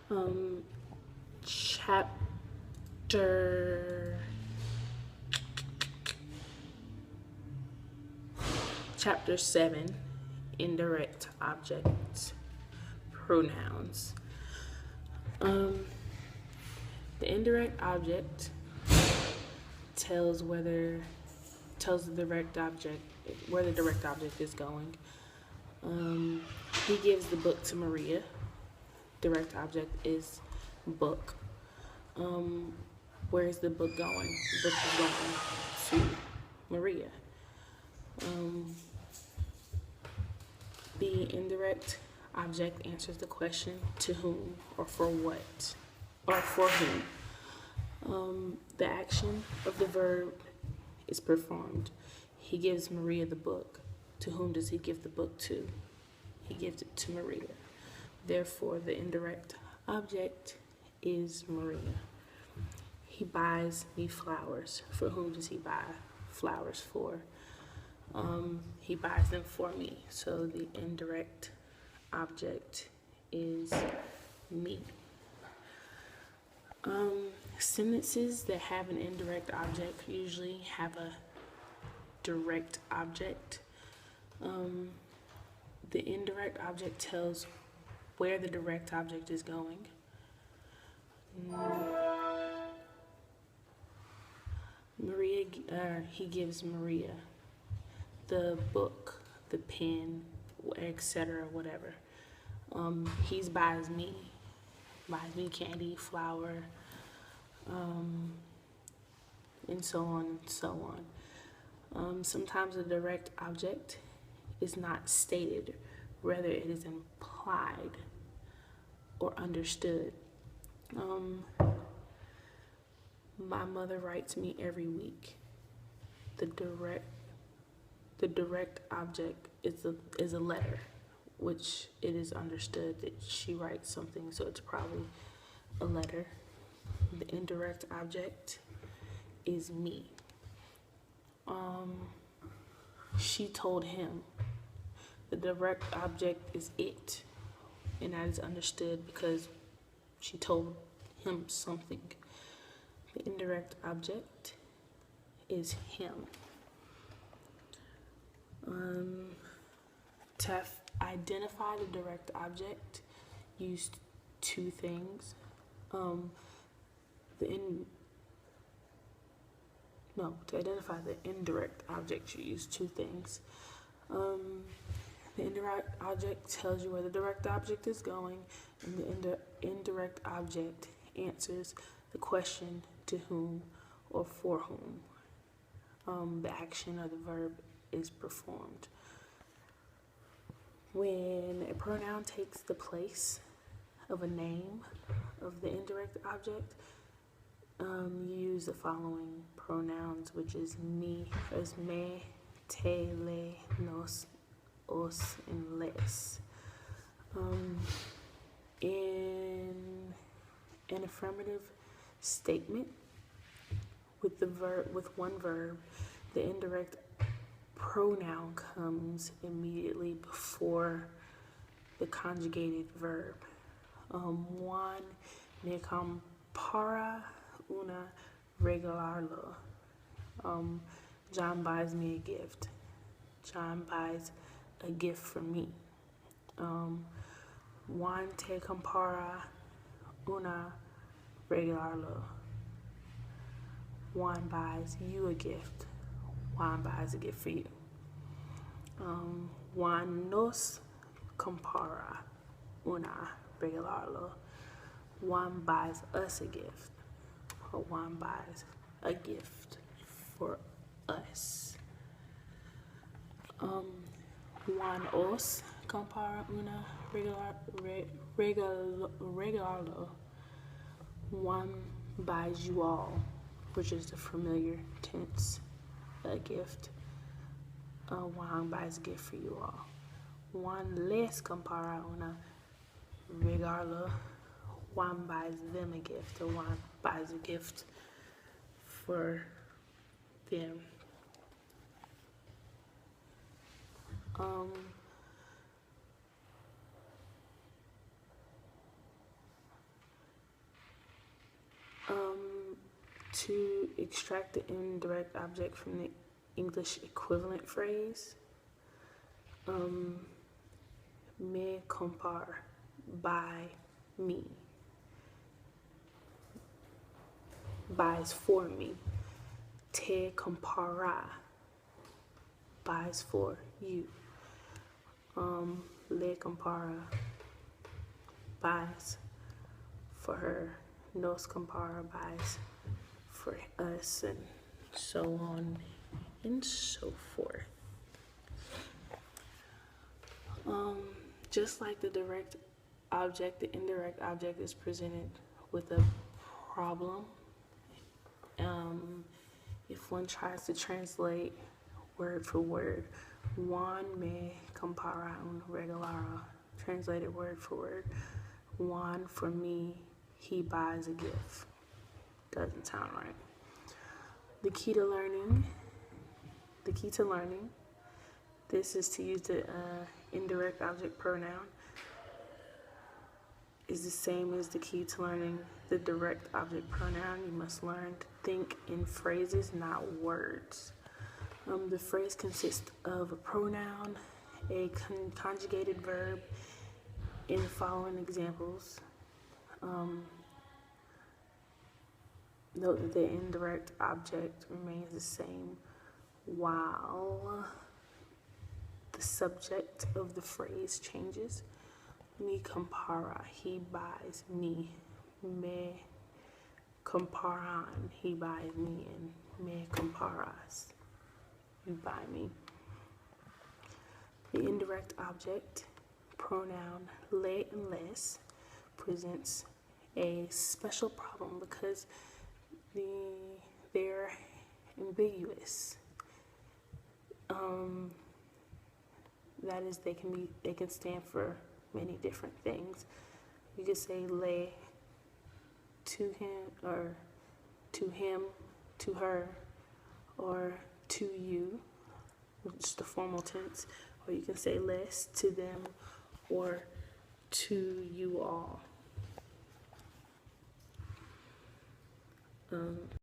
Um, chapter chapter 7, indirect objects, pronouns. Um, the indirect object tells whether tells the direct object where the direct object is going. Um, he gives the book to Maria. Direct object is book. Um, where is the book going? The book is going to Maria. Um, the indirect object answers the question to whom or for what or for whom. The action of the verb is performed. He gives Maria the book. To whom does he give the book to? He gives it to Maria. Therefore, the indirect object is Maria. He buys me flowers. For whom does he buy flowers for? He buys them for me. So the indirect object is me. Sentences that have an indirect object usually have a direct object. The indirect object tells where the direct object is going. He gives Maria the book, the pen, etc., whatever. He buys me candy, flour, and so on and so on. Sometimes the direct object is not stated, rather it is implied or understood. My mother writes me every week. The direct object is a letter, which it is understood that she writes something, so it's probably a letter. The indirect object is me. She told him. The direct object is it, and that is understood because she told him something. The indirect object is him. To identify the direct object, use two things. To identify the indirect object, you use two things. The indirect object tells you where the direct object is going, and the indirect object answers the question to whom or for whom. The action of the verb is performed. When a pronoun takes the place of a name of the indirect object, you use the following pronouns, which is me, as me, te, le, nos, os, and les. In an affirmative statement with one verb, the indirect pronoun comes immediately before the conjugated verb. Juan me compara una regalo. John buys me a gift. John buys a gift for me. Juan te compara una regalo. Juan buys you a gift. Juan buys a gift for you. Juan nos compara una regalo. Juan buys us a gift. Or Juan buys a gift for us. Juan os compara una regalo. Juan buys you all, which is the familiar tense, a gift. Juan buys a gift for you all. Juan les compara una regalo. Juan buys them a gift, or Juan buys a gift for them. To extract the indirect object from the English equivalent phrase, me compare, by me. Buys for me. Te compara, buys for you. Le compara, buys for her. Nos compara, buys for us, and so on and so forth. Just like the direct object, the indirect object is presented with a problem. If one tries to translate word for word, Juan me compara un regalo, translated word for word, Juan for me, he buys a gift. Doesn't sound right. The key to learning, this is to use the indirect object pronoun, is the same as the key to learning the direct object pronoun. You must learn to think in phrases, not words. The phrase consists of a pronoun, a conjugated verb, in the following examples. Note that the indirect object remains the same while the subject of the phrase changes. Me compara, he buys me. Me comparan, he buys me. And me comparas, you buy me. The indirect object pronoun le and les presents a special problem because they're ambiguous. That is, they can stand for many different things. You could say le to him, or to him, to her, or to you, which is the formal tense, or you can say les to them, or to you all.